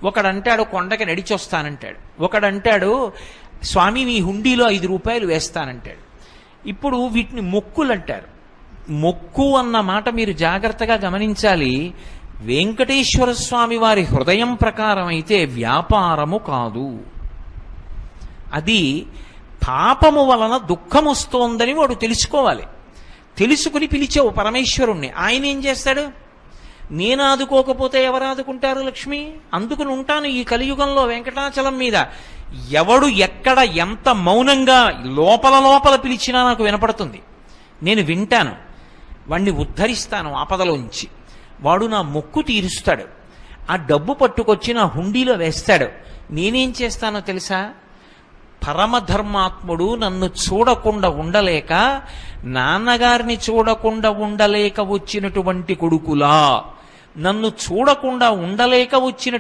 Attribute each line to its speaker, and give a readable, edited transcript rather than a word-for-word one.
Speaker 1: ఒకడంటాడు కొండకి నడిచొస్తానంటాడు, ఒకడంటాడు స్వామి మీ హుండీలో 5 రూపాయలు వేస్తానంటాడు. ఇప్పుడు వీటిని మొక్కులు అంటారు. మొక్కు అన్న మాట మీరు జాగ్రత్తగా గమనించాలి. వెంకటేశ్వర స్వామి వారి హృదయం ప్రకారం అయితే వ్యాపారము కాదు. అది పాపము వలన దుఃఖం వస్తోందని వాడు తెలుసుకోవాలి. తెలుసుకుని పిలిచావు పరమేశ్వరుణ్ణి, ఆయన ఏం చేస్తాడు? నేను ఆదుకోకపోతే ఎవరు ఆదుకుంటారు లక్ష్మి? అందుకుని ఉంటాను ఈ కలియుగంలో వెంకటాచలం మీద. ఎవడు ఎక్కడ ఎంత మౌనంగా లోపల లోపల పిలిచినా నాకు వినపడుతుంది. నేను వింటాను, వాణ్ణి ఉద్ధరిస్తాను ఆపదలోంచి. వాడు నా మొక్కు తీరుస్తాడు. ఆ డబ్బు పట్టుకొచ్చి నా హుండీలో వేస్తాడు. నేనేం చేస్తానో తెలుసా? పరమధర్మాత్ముడు నన్ను చూడకుండా ఉండలేక, నాన్నగారిని చూడకుండా ఉండలేక వచ్చినటువంటి కొడుకులా, నన్ను చూడకుండా ఉండలేక వచ్చిన